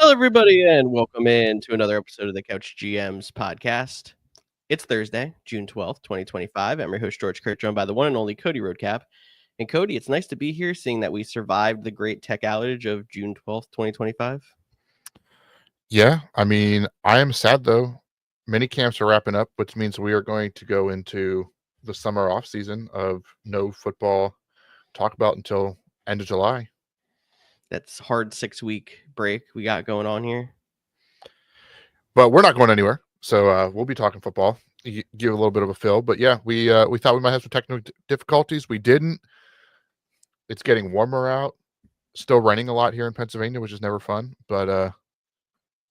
Hello, everybody, and welcome in to another episode of the Couch GMs podcast. It's Thursday, June 12th, 2025. I'm your host, George Kurt, joined by the one and only Cody Roadcap. And Cody, it's nice to be here, seeing that we survived the great tech outage of June 12th, 2025. Yeah, I mean, I am sad though. Many camps are wrapping up, which means we are going to go into the summer off season of no football talk about until end of July. That's hard 6-week break we got going on here. But we're not going anywhere, so we'll be talking football. Give a little bit of a fill, but yeah, we thought we might have some technical difficulties. We didn't. It's getting warmer out. Still raining a lot here in Pennsylvania, which is never fun. But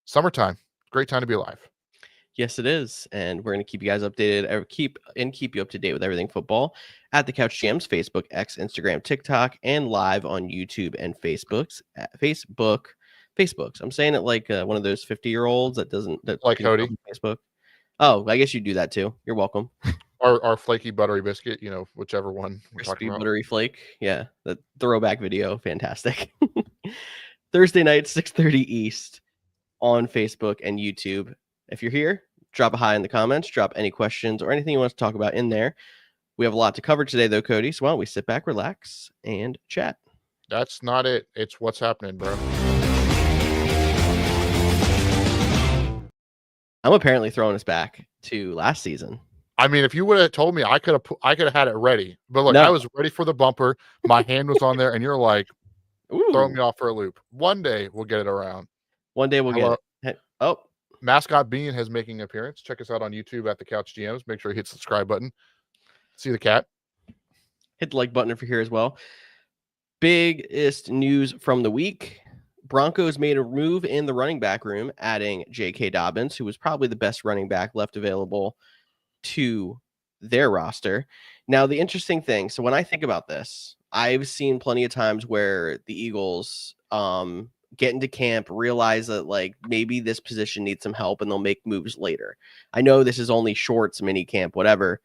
summertime, great time to be alive. Yes, it is, and we're going to keep you guys updated, keep you up to date with everything football at the Couch GMs, Facebook, X, Instagram, TikTok, and live on YouTube and Facebooks. I'm saying it like one of those 50-year-olds that Like Cody. Facebook. Oh, I guess you do that too. You're welcome. Our flaky buttery biscuit, whichever one we're Crispy talking about. buttery flake. Yeah, the throwback video, fantastic. Thursday night, 6:30 East on Facebook and YouTube. If you're here, drop a hi in the comments, drop any questions or anything you want us to talk about in there. We have a lot to cover today, though, Cody. So why don't we sit back, relax, and chat? That's not it. It's what's happening, bro. I'm apparently throwing us back to last season. I mean, if you would have told me, I could have had it ready. But look, I was ready for the bumper. My hand was on there, and you're like, throwing me off for a loop. One day we'll get it around. One day we'll get it. Oh, Mascot Bean has making an appearance. Check us out on YouTube at the Couch GMs. Make sure you hit the subscribe button. See the cat. Hit the like button if you're here as well. Biggest news from the week. Broncos made a move in the running back room, adding J.K. Dobbins, who was probably the best running back left available to their roster. Now, the interesting thing, so when I think about this, I've seen plenty of times where the Eagles get into camp, realize that like maybe this position needs some help, and they'll make moves later. I know this is only shorts, mini camp, whatever.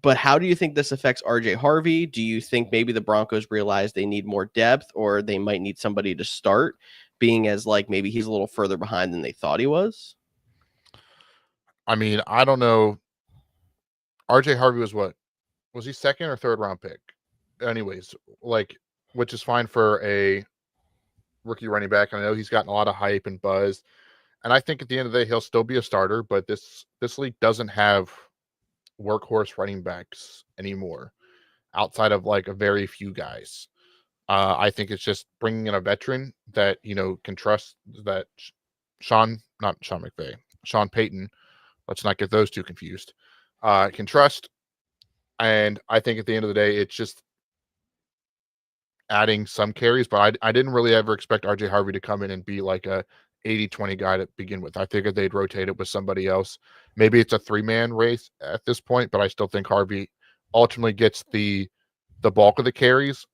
But how do you think this affects RJ Harvey? Do you think maybe the Broncos realize they need more depth, or they might need somebody to start, being as like maybe he's a little further behind than they thought he was? I mean, I don't know. RJ Harvey was he second or third round pick? Anyways, which is fine for a rookie running back. I know he's gotten a lot of hype and buzz, and I think at the end of the day, he'll still be a starter, but this league doesn't have workhorse running backs anymore outside of like a very few guys. I think it's just bringing in a veteran that, can trust, that Sean Payton, let's not get those two confused, can trust. And I think at the end of the day, it's just adding some carries, but I didn't really ever expect RJ Harvey to come in and be like a 80-20 guy to begin with. I figured they'd rotate it with somebody else. Maybe it's a 3-man race at this point, but I still think Harvey ultimately gets the bulk of the carries.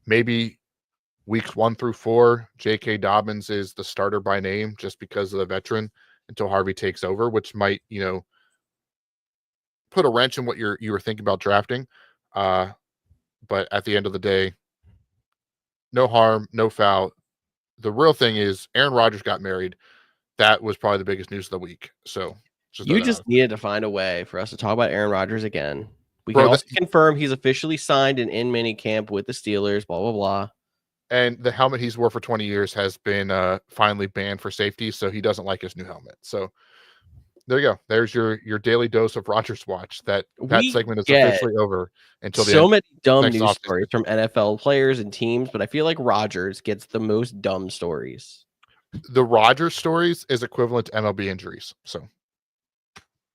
Maybe weeks 1 through 4, J.K. Dobbins is the starter by name just because of the veteran until Harvey takes over, which might, put a wrench in what you were thinking about drafting. But at the end of the day, no harm, no foul. The real thing is Aaron Rodgers got married. That was probably the biggest news of the week. So you just needed to find a way for us to talk about Aaron Rodgers again. We can also confirm he's officially signed and in mini camp with the Steelers, blah, blah, blah. And the helmet he's wore for 20 years has been finally banned for safety, so he doesn't like his new helmet. So there you go. There's your daily dose of Rodgers watch. That segment is officially over until the so many dumb news stories from NFL players and teams, but I feel like Rodgers gets the most dumb stories. The Rodgers stories is equivalent to MLB injuries. So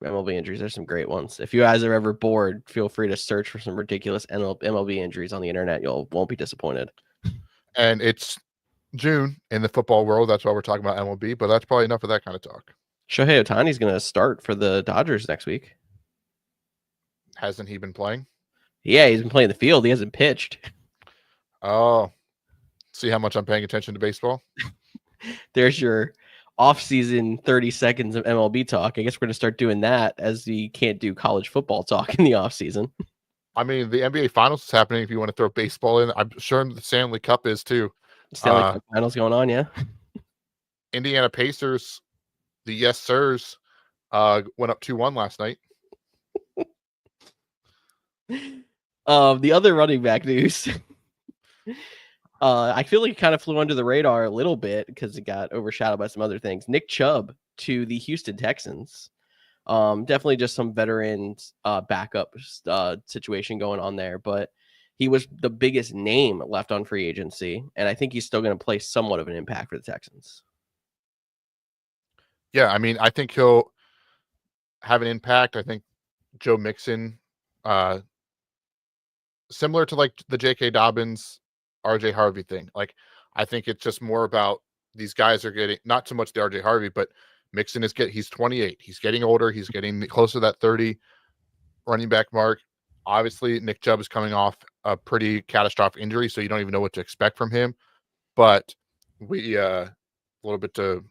MLB injuries, there's some great ones. If you guys are ever bored, feel free to search for some ridiculous MLB injuries on the internet. You won't be disappointed. And it's June in the football world. That's why we're talking about MLB, but that's probably enough of that kind of talk. Shohei Ohtani's going to start for the Dodgers next week. Hasn't he been playing? Yeah, he's been playing the field. He hasn't pitched. Oh, see how much I'm paying attention to baseball? There's your off-season 30 seconds of MLB talk. I guess we're going to start doing that, as we can't do college football talk in the off-season. I mean, the NBA Finals is happening if you want to throw baseball in. I'm sure the Stanley Cup is too. Stanley Cup Finals going on, yeah. Indiana Pacers, the yes sirs, went up 2-1 last night. The other running back news. I feel like it kind of flew under the radar a little bit because it got overshadowed by some other things. Nick Chubb to the Houston Texans. Definitely just some veterans backup situation going on there, but he was the biggest name left on free agency, and I think he's still going to play somewhat of an impact for the Texans. Yeah, I mean, I think he'll have an impact. I think Joe Mixon, similar to like the J.K. Dobbins, R.J. Harvey thing. Like, I think it's just more about these guys are getting, not so much the R.J. Harvey, but Mixon he's 28. He's getting older. He's getting close to that 30 running back mark. Obviously, Nick Chubb is coming off a pretty catastrophic injury, so you don't even know what to expect from him. But we a little bit to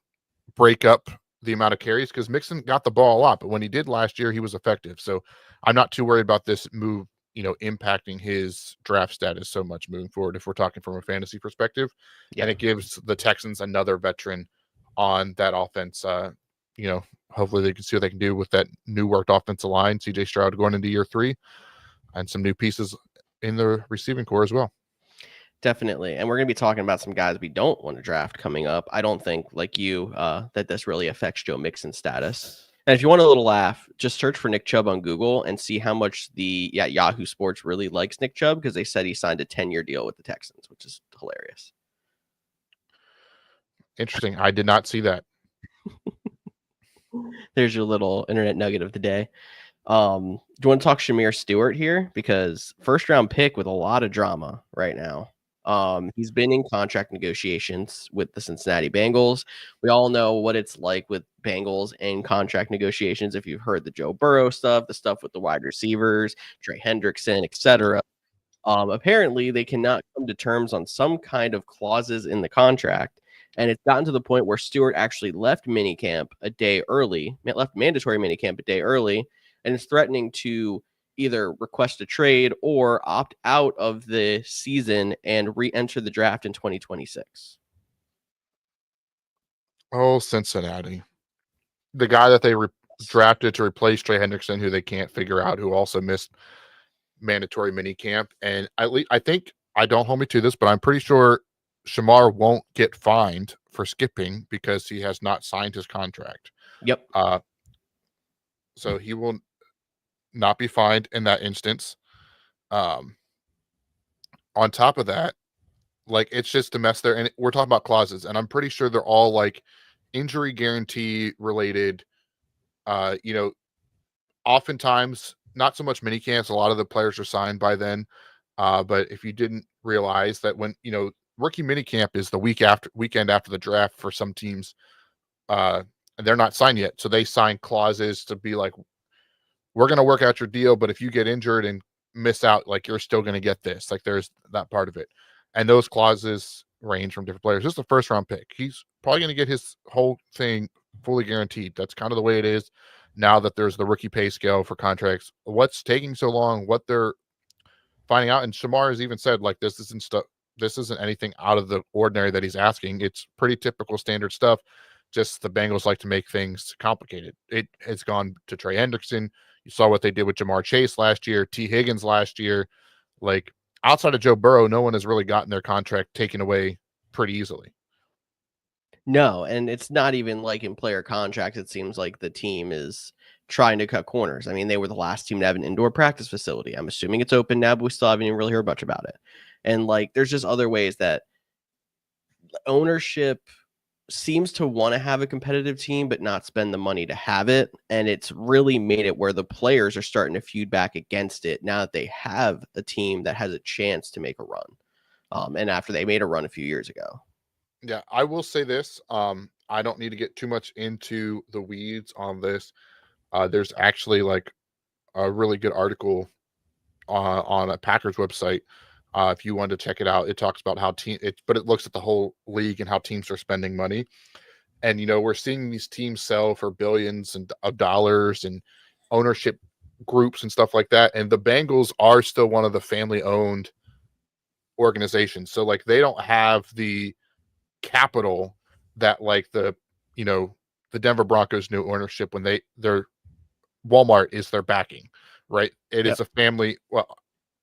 break up the amount of carries because Mixon got the ball a lot, but when he did last year, he was effective. So I'm not too worried about this move, impacting his draft status so much moving forward if we're talking from a fantasy perspective. Yeah. And it gives the Texans another veteran on that offense. Hopefully they can see what they can do with that new worked offensive line, CJ Stroud going into year 3, and some new pieces in the receiving core as well. Definitely. And we're going to be talking about some guys we don't want to draft coming up. I don't think, like you, that this really affects Joe Mixon's status. And if you want a little laugh, just search for Nick Chubb on Google and see how much Yahoo Sports really likes Nick Chubb, because they said he signed a 10-year deal with the Texans, which is hilarious. Interesting. I did not see that. There's your little internet nugget of the day. Do you want to talk Shamir Stewart here? Because first round pick with a lot of drama right now. He's been in contract negotiations with the Cincinnati Bengals. We all know what it's like with Bengals and contract negotiations. If you've heard the Joe Burrow stuff, the stuff with the wide receivers, Trey Hendrickson, etc. Apparently, they cannot come to terms on some kind of clauses in the contract. And it's gotten to the point where Stewart actually left minicamp a day early, left mandatory minicamp a day early, and is threatening to either request a trade or opt out of the season and re-enter the draft in 2026. Oh, Cincinnati. The guy that they drafted to replace Trey Hendrickson, who they can't figure out, who also missed mandatory minicamp. And I think, I don't hold me to this, but I'm pretty sure Shamar won't get fined for skipping because he has not signed his contract. Yep. So he will not be fined in that instance. On top of that, like, it's just a mess there. And we're talking about clauses, and I'm pretty sure they're all like injury guarantee related. Oftentimes, not so much mini camps. A lot of the players are signed by then. But if you didn't realize that when, rookie mini camp is the weekend after the draft for some teams, and they're not signed yet. So they sign clauses to be like, we're going to work out your deal, but if you get injured and miss out, like, you're still going to get this. Like, there's that part of it. And those clauses range from different players. This is the first round pick. He's probably going to get his whole thing fully guaranteed. That's kind of the way it is now that there's the rookie pay scale for contracts. What's taking so long, what they're finding out. And Shamar has even said, like, this isn't anything out of the ordinary that he's asking. It's pretty typical standard stuff. Just the Bengals like to make things complicated. It has gone to Trey Hendrickson. You saw what they did with Jamar Chase last year, T. Higgins last year. Like, outside of Joe Burrow, no one has really gotten their contract taken away pretty easily. No, and it's not even like in player contracts. It seems like the team is trying to cut corners. I mean, they were the last team to have an indoor practice facility. I'm assuming it's open now, but we still haven't even really heard much about it. And like, there's just other ways that ownership seems to want to have a competitive team, but not spend the money to have it. And it's really made it where the players are starting to feud back against it now that they have a team that has a chance to make a run. And after they made a run a few years ago. Yeah, I will say this. I don't need to get too much into the weeds on this. There's actually like a really good article on a Packers website. If you wanted to check it out, it talks about how but it looks at the whole league and how teams are spending money. And, we're seeing these teams sell for billions of dollars and ownership groups and stuff like that. And the Bengals are still one of the family owned organizations. So like, they don't have the capital that like the Denver Broncos new ownership, when their Walmart is their backing, right? It Yep. is a family. Well,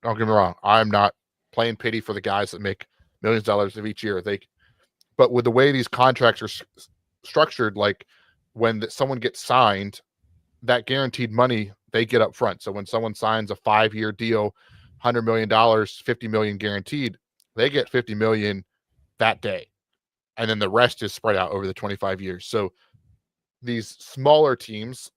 don't get me wrong. I'm not playing pity for the guys that make millions of dollars of each year. But with the way these contracts are structured, like when someone gets signed, that guaranteed money they get up front. So when someone signs a 5-year deal, $100 million, 50 million guaranteed, they get 50 million that day, and then the rest is spread out over the 25 years. So these smaller teams,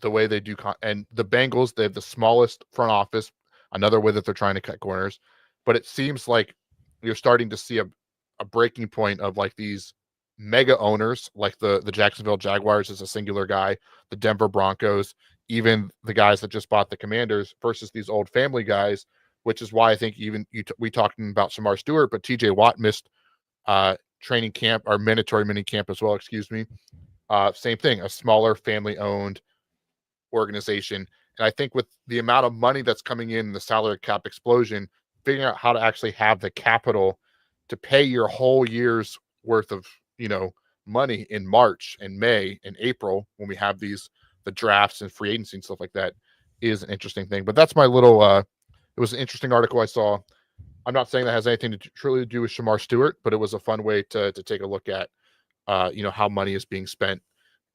the way they do, and the Bengals, they have the smallest front office. Another way that they're trying to cut corners, but it seems like you're starting to see a breaking point of like these mega owners, like the Jacksonville Jaguars is a singular guy, the Denver Broncos, even the guys that just bought the Commanders, versus these old family guys, which is why I think even we talking about Shamar Stewart, but TJ Watt missed training camp or mandatory mini camp as well. Excuse me. Same thing, a smaller family owned organization. And I think with the amount of money that's coming in, the salary cap explosion, figuring out how to actually have the capital to pay your whole year's worth of, money in March and May and April when we have the drafts and free agency and stuff like that is an interesting thing. But that's my little it was an interesting article I saw. I'm not saying that has anything to truly do with Shamar Stewart, but it was a fun way to take a look at how money is being spent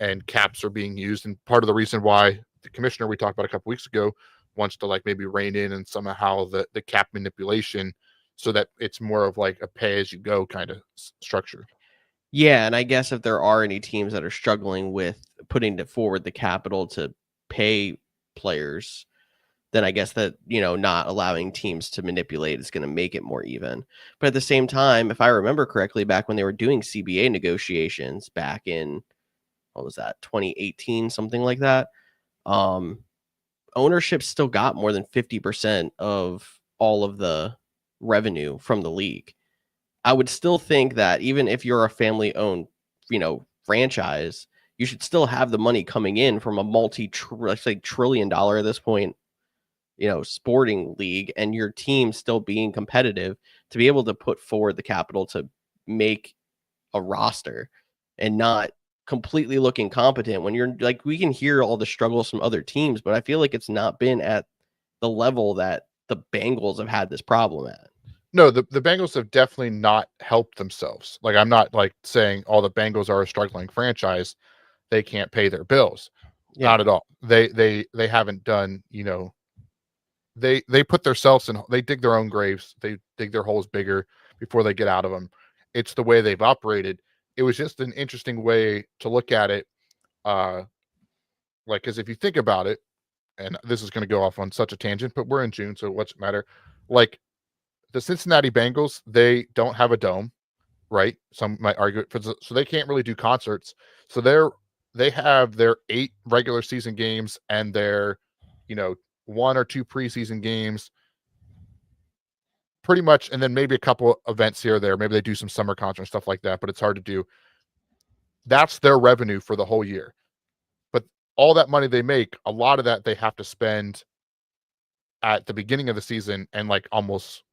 and caps are being used. And part of the reason why the commissioner we talked about a couple weeks ago wants to like maybe rein in and somehow the cap manipulation so that it's more of like a pay as you go kind of structure. Yeah, and I guess if there are any teams that are struggling with putting forward the capital to pay players, then I guess that, not allowing teams to manipulate is going to make it more even. But at the same time, if I remember correctly, back when they were doing CBA negotiations back in, what was that, 2018, something like that, um, ownership still got more than 50% of all of the revenue from the league. I would still think that even if you're a family owned, franchise, you should still have the money coming in from a trillion dollar at this point, sporting league, and your team still being competitive to be able to put forward the capital to make a roster and not completely look incompetent when you're like, we can hear all the struggles from other teams, but I feel like it's not been at the level that the Bengals have had this problem at. No, the Bengals have definitely not helped themselves. Like I'm not like saying all the Bengals are a struggling franchise. They can't pay their bills. Yeah. Not at all. They haven't done, they put themselves in, they dig their own graves, they dig their holes bigger before they get out of them. It's the way they've operated. It was just an interesting way to look at it, like, because if you think about it, and this is going to go off on such a tangent, but we're in June, so what's it matter? Like the Cincinnati Bengals, they don't have a dome, right? Some might argue so they can't really do concerts. So they have their 8 regular season games and their, 1 or 2 preseason games, pretty much, and then maybe a couple events here or there. Maybe they do some summer concert and stuff like that, but it's hard to do. That's their revenue for the whole year. But all that money they make, a lot of that they have to spend at the beginning of the season, and like almost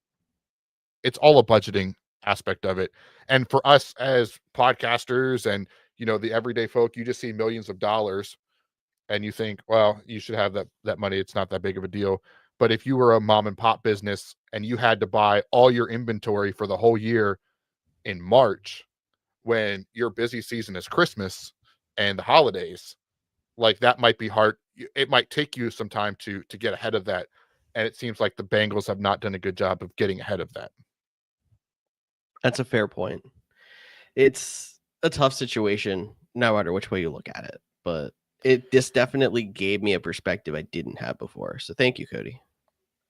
it's all a budgeting aspect of it. And for us as podcasters and the everyday folk, you just see millions of dollars and you think, well, you should have that money. It's not that big of a deal. But if you were a mom and pop business and you had to buy all your inventory for the whole year in March, when your busy season is Christmas and the holidays, like that might be hard. It might take you some time to get ahead of that. And it seems like the Bengals have not done a good job of getting ahead of that. That's a fair point. It's a tough situation no matter which way you look at it, but this definitely gave me a perspective I didn't have before. So thank you, Cody.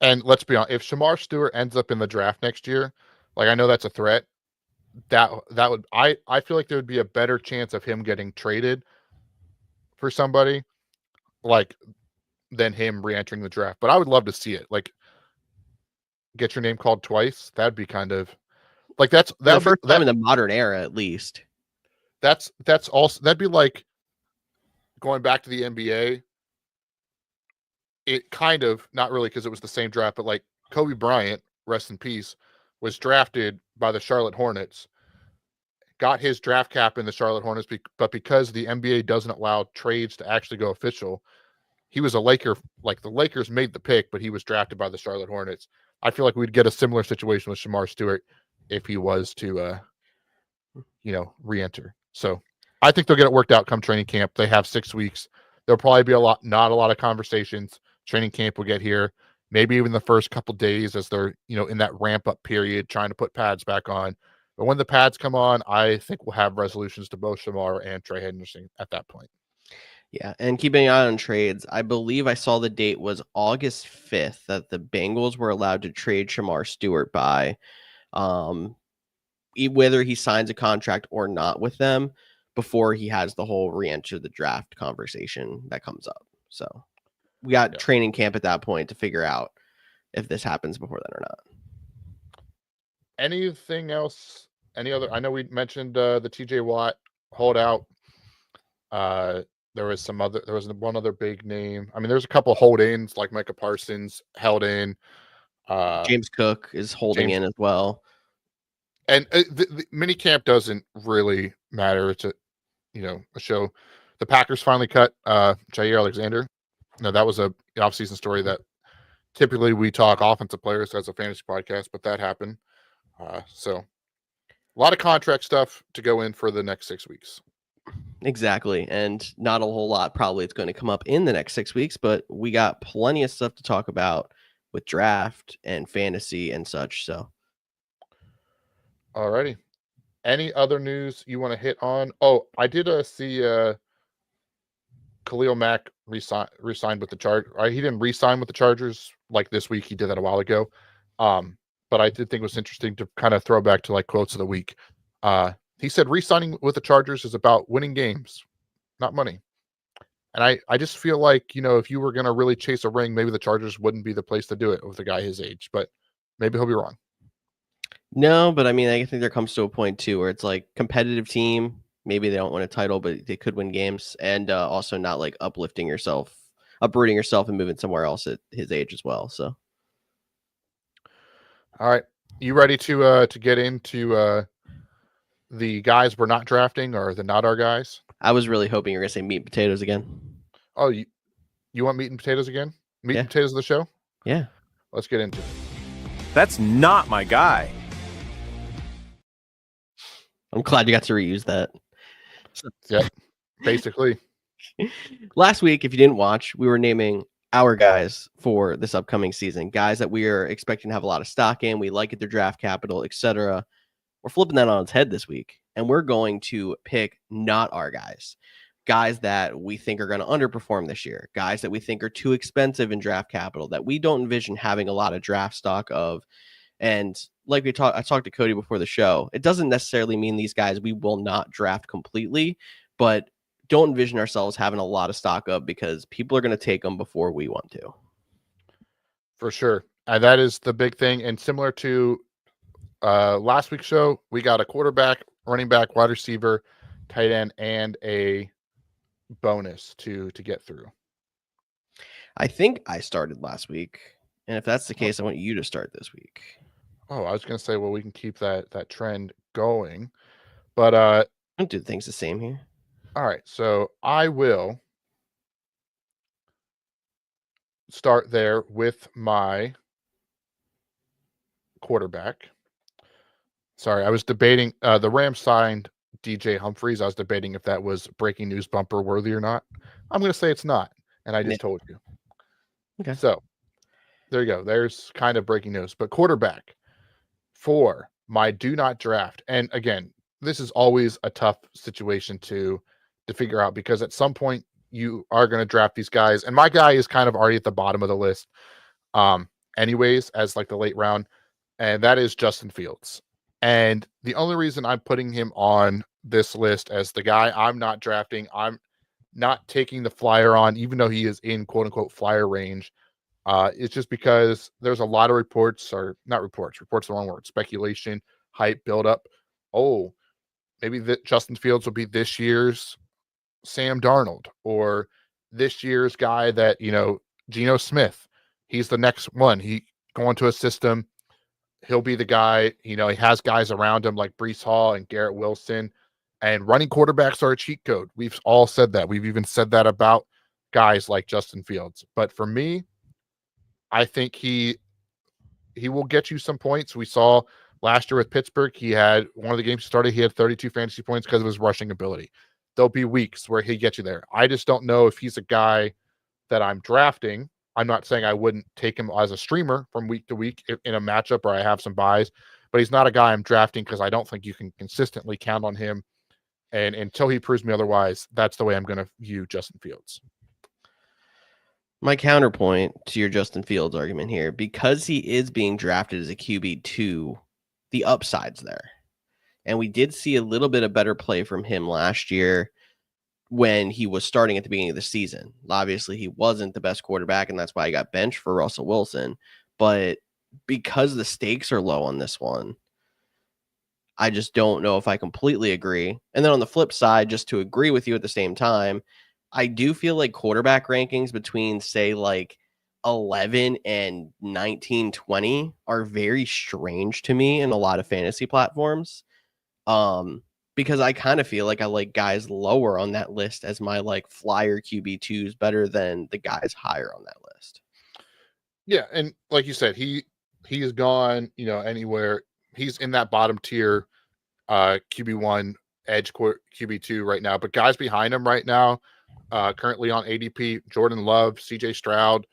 And let's be honest, if Shamar Stewart ends up in the draft next year, like I know that's a threat, that would I feel like there would be a better chance of him getting traded for somebody like than him re-entering the draft. But I would love to see it. Like get your name called twice. That'd be kind of like For the first time in the modern era, at least. That's also that'd be like going back to the NBA. It kind of not really because it was the same draft, but like Kobe Bryant, rest in peace, was drafted by the Charlotte Hornets, got his draft cap in the Charlotte Hornets, but because the NBA doesn't allow trades to actually go official, he was a Laker. Like the Lakers made the pick, but he was drafted by the Charlotte Hornets. I feel like we'd get a similar situation with Shamar Stewart if he was to, re-enter. So I think they'll get it worked out come training camp. They have 6 weeks. There'll probably be not a lot of conversations. Training camp will get here. Maybe even the first couple days as they're, in that ramp up period, trying to put pads back on. But when the pads come on, I think we'll have resolutions to both Shamar and Trey Henderson at that point. Yeah, and keeping an eye on trades, I believe I saw the date was August 5th that the Bengals were allowed to trade Shamar Stewart by, whether he signs a contract or not with them, before he has the whole re-enter the draft conversation that comes up. So we got training camp at that point to figure out if this happens before then or not. Anything else? Any other? I know we mentioned the TJ Watt holdout. There was one other big name. I mean, there's a couple hold-ins like Micah Parsons held in. James Cook is holding in as well. And the mini camp doesn't really matter. It's a show. The Packers finally cut Jair Alexander. Now that was an off-season story that typically we talk offensive players as a fantasy podcast, but that happened. So a lot of contract stuff to go in for the next 6 weeks. Exactly. And not a whole lot probably it's going to come up in the next 6 weeks, but we got plenty of stuff to talk about with draft and fantasy and such. So alrighty. Any other news you want to hit on? Oh, I did see Khalil Mack re-signed with the Chargers. He didn't re-sign with the Chargers like this week. He did that a while ago. But I did think it was interesting to kind of throw back to like quotes of the week. He said re-signing with the Chargers is about winning games, not money. And I just feel like, if you were going to really chase a ring, maybe the Chargers wouldn't be the place to do it with a guy his age, but maybe he'll be wrong. No, but I mean, I think there comes to a point too where it's like competitive team. Maybe they don't win a title, but they could win games, and also not like uprooting yourself and moving somewhere else at his age as well. So, all right, you ready to get into the guys we're not drafting or the not our guys? I was really hoping you were gonna say meat and potatoes again. Oh, you want meat and potatoes again? Meat and potatoes of the show? Yeah. Let's get into it. That's not my guy. I'm glad you got to reuse that. Yep, basically. Last week, if you didn't watch, we were naming our guys for this upcoming season, guys that we are expecting to have a lot of stock in. We like at their draft capital, etc. We're flipping that on its head this week, and we're going to pick not our guys that we think are going to underperform this year, guys that we think are too expensive in draft capital, that we don't envision having a lot of draft stock of. And like I talked to Cody before the show, it doesn't necessarily mean these guys we will not draft completely, but don't envision ourselves having a lot of stock of because people are going to take them before we want to. For sure. And that is the big thing. And similar to last week's show, we got a quarterback, running back, wide receiver, tight end, and a bonus to get through. I think I started last week. And if that's the case, I want you to start this week. Oh, I was going to say, well, we can keep that trend going. But don't do things the same here. All right. So I will start there with my quarterback. Sorry, I was debating. The Rams signed DJ Humphries. I was debating if that was breaking news bumper worthy or not. I'm going to say it's not. And I just told you. Okay. So there you go. There's kind of breaking news. But quarterback for my do not draft. And again, this is always a tough situation to figure out because at some point you are going to draft these guys. And my guy is kind of already at the bottom of the list anyways, as like the late round. And that is Justin Fields. And the only reason I'm putting him on this list as the guy I'm not drafting, I'm not taking the flyer on, even though he is in quote unquote flyer range. It's just because there's a lot of reports, or not reports, reports the wrong word, speculation, hype, build up. Oh, maybe that Justin Fields will be this year's Sam Darnold, or this year's guy that, Geno Smith. He's the next one. He going to a system. he'll be the guy. He has guys around him like Breece Hall and Garrett Wilson, and running quarterbacks are a cheat code. We've all said that. We've even said that about guys like Justin Fields. But for me, I think he will get you some points. We saw last year with Pittsburgh, he had one of the games he started, he had 32 fantasy points because of his rushing ability. There'll be weeks where he gets you there. I just don't know if he's a guy that I'm drafting. I'm not saying I wouldn't take him as a streamer from week to week in a matchup where I have some buys, but he's not a guy I'm drafting because I don't think you can consistently count on him. And until he proves me otherwise, that's the way I'm going to view Justin Fields. My counterpoint to your Justin Fields argument here, because he is being drafted as a QB2, the upside's there. And we did see a little bit of better play from him last year when he was starting at the beginning of the season. Obviously, he wasn't the best quarterback, and that's why he got benched for Russell Wilson. But because the stakes are low on this one, I just don't know if I completely agree. And then on the flip side, just to agree with you at the same time, I do feel like quarterback rankings between, say, like 11 and 19, 20 are very strange to me in a lot of fantasy platforms. Because I kind of feel like I like guys lower on that list as my like flyer QB2s better than the guys higher on that list. Yeah, and like you said, he has gone, anywhere. He's in that bottom tier QB1 edge QB2 right now, but guys behind him right now, currently on ADP, Jordan Love, CJ Stroud,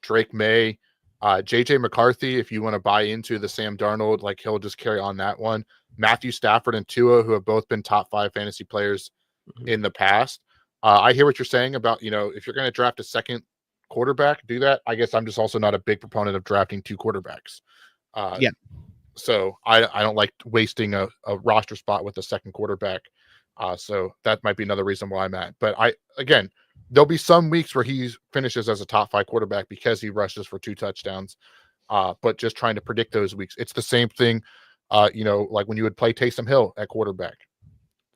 Drake May, JJ McCarthy, if you want to buy into the Sam Darnold, like he'll just carry on that one. Matthew Stafford and Tua, who have both been top 5 fantasy players in the past. I hear what you're saying about, if you're going to draft a second quarterback, do that. I guess I'm just also not a big proponent of drafting 2 quarterbacks. Yeah. So I don't like wasting a roster spot with a second quarterback. So that might be another reason why I'm at. But again, there'll be some weeks where he finishes as a top 5 quarterback because he rushes for 2 touchdowns. But just trying to predict those weeks, it's the same thing. Like when you would play Taysom Hill at quarterback,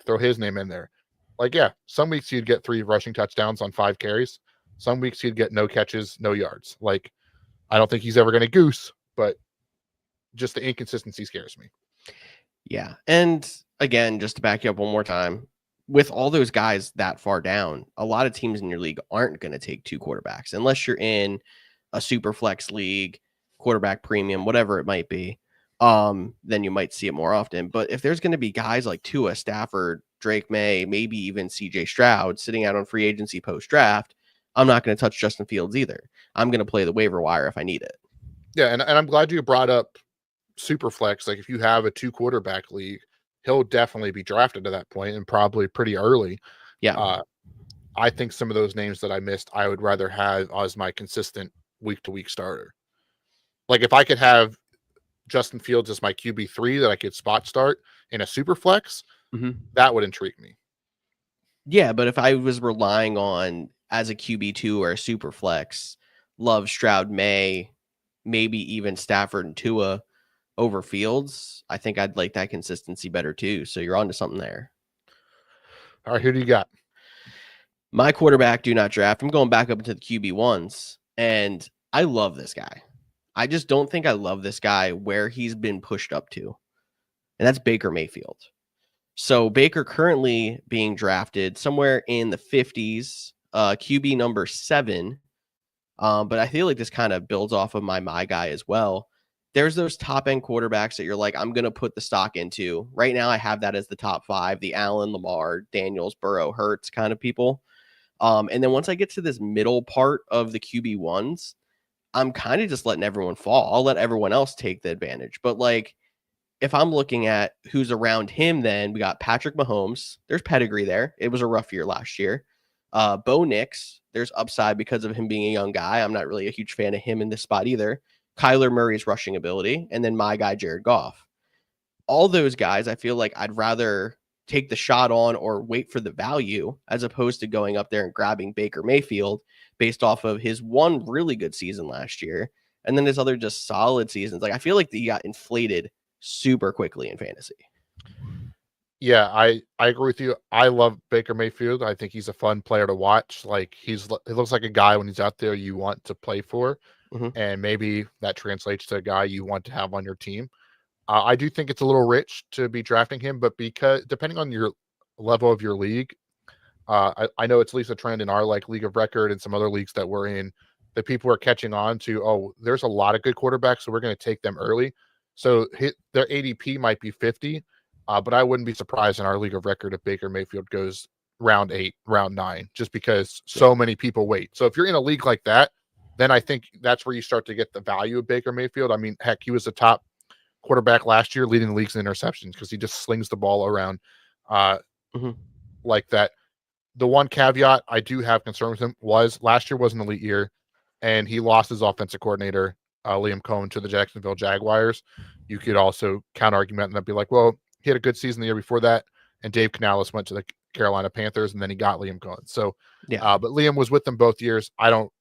throw his name in there. Like, yeah, some weeks he'd get 3 rushing touchdowns on 5 carries. Some weeks he'd get no catches, no yards. Like, I don't think he's ever going to goose, but just the inconsistency scares me. Yeah. And again, just to back you up one more time, with all those guys that far down, a lot of teams in your league aren't going to take 2 quarterbacks unless you're in a super flex league, quarterback premium, whatever it might be. Then you might see it more often. But if there's going to be guys like Tua, Stafford, Drake May, maybe even CJ Stroud sitting out on free agency post draft, I'm not going to touch Justin Fields either. I'm going to play the waiver wire if I need it. Yeah, and I'm glad you brought up super flex. Like if you have a 2 quarterback league, he'll definitely be drafted to that point and probably pretty early. Yeah. I think some of those names that I missed, I would rather have as my consistent week to week starter. Like if I could have Justin Fields as my QB3 that I could spot start in a super flex, that would intrigue me. Yeah, but if I was relying on as a QB2 or a super flex, Love, Stroud, May, maybe even Stafford and Tua over Fields, I think I'd like that consistency better too. So you're onto something there. All right, who do you got? My quarterback do not draft. I'm going back up into the QB1s, and I love this guy. I just don't think I love this guy where he's been pushed up to, and that's Baker Mayfield. So Baker currently being drafted somewhere in the 50s, QB number 7. But I feel like this kind of builds off of my guy as well. There's those top end quarterbacks that you're like, I'm going to put the stock into. Right now, I have that as the top 5, the Allen, Lamar, Daniels, Burrow, Hurts kind of people. And then once I get to this middle part of the QB1s, I'm kind of just letting everyone fall. I'll let everyone else take the advantage. But like, if I'm looking at who's around him, then we got Patrick Mahomes. There's pedigree there. It was a rough year last year. Bo Nix, there's upside because of him being a young guy. I'm not really a huge fan of him in this spot either. Kyler Murray's rushing ability, and then my guy, Jared Goff. All those guys, I feel like I'd rather take the shot on or wait for the value as opposed to going up there and grabbing Baker Mayfield based off of his one really good season last year and then his other just solid seasons. Like I feel like he got inflated super quickly in fantasy. Yeah, I agree with you. I love Baker Mayfield. I think he's a fun player to watch. Like he looks like a guy when he's out there you want to play for, Hmm. and maybe that translates to a guy you want to have on your team. I do think it's a little rich to be drafting him, but because depending on your level of your league, I know it's at least a trend in our like league of record and some other leagues that we're in that people are catching on to. Oh, there's a lot of good quarterbacks, so we're going to take them early. So their ADP might be 50, but I wouldn't be surprised in our league of record if Baker Mayfield goes round 8, round 9, just because Yeah. so many people wait. So if you're in a league like that, then I think that's where you start to get the value of Baker Mayfield. I mean, heck, he was the top quarterback last year, leading the leagues in interceptions because he just slings the ball around Hmm. like that. The one caveat I do have concern with him was last year was an elite year, and he lost his offensive coordinator, Liam Cohen, to the Jacksonville Jaguars. You could also counter argument and be like, well, he had a good season the year before that, and Dave Canales went to the Carolina Panthers, and then he got Liam Cohen. So, Yeah. but Liam was with them both years. I don't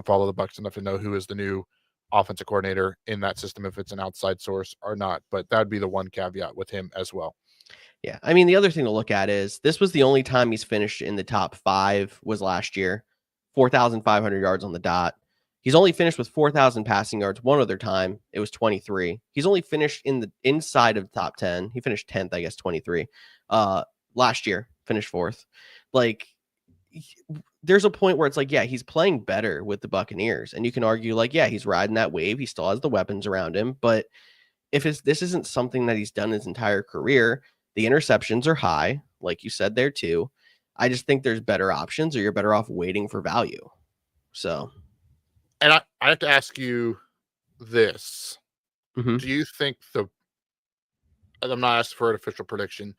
follow the Bucs enough to know who is the new offensive coordinator in that system, if it's an outside source or not. But that would be the one caveat with him as well. Yeah. I mean, the other thing to look at is this was the only time he's finished in the top 5 was last year, 4,500 yards on the dot. He's only finished with 4,000 passing yards one other time. It was 23. He's only finished in the inside of the top 10. He finished 10th, I guess, 23. Last year, finished 4th. Like, there's a point where it's like, yeah, he's playing better with the Buccaneers. And you can argue, like, yeah, he's riding that wave. He still has the weapons around him. But if this isn't something that he's done his entire career, the interceptions are high, like you said there too. I just think there's better options, or you're better off waiting for value. So, And I have to ask you this. mhm. Do you think I'm not asking for an official prediction,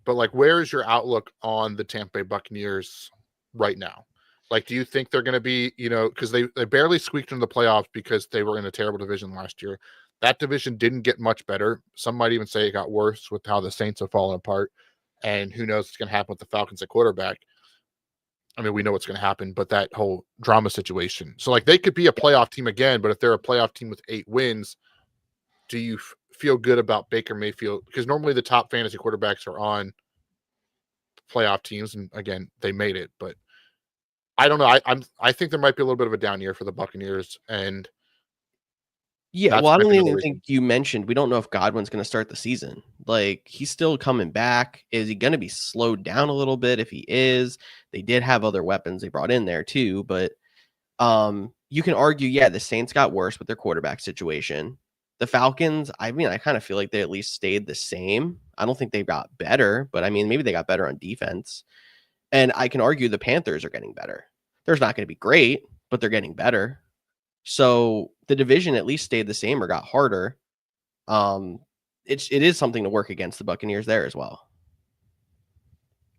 but like, where is your outlook on the Tampa Bay Buccaneers right now? Like, do you think they're going to be, because they barely squeaked into the playoffs because they were in a terrible division last year. That division didn't get much better. Some might even say it got worse with how the Saints have fallen apart. And who knows what's going to happen with the Falcons at quarterback. I mean, we know what's going to happen, but that whole drama situation. So, like, they could be a playoff team again, but if they're a playoff team with 8 wins, do you feel good about Baker Mayfield? Because normally the top fantasy quarterbacks are on playoff teams, and again, they made it. But I don't know. I think there might be a little bit of a down year for the Buccaneers, and Yeah, that's well, I might don't be another even reason. think you mentioned we don't know if Godwin's going to start the season. Like, he's still coming back. Is he going to be slowed down a little bit? If he is, they did have other weapons they brought in there too, but you can argue, yeah, the Saints got worse with their quarterback situation. The Falcons, I mean, I kind of feel like they at least stayed the same. I don't think they got better, but I mean, maybe they got better on defense. And I can argue the Panthers are getting better. They're not going to be great, but they're getting better. So the division at least stayed the same or got harder. Um, it is something to work against the Buccaneers there as well.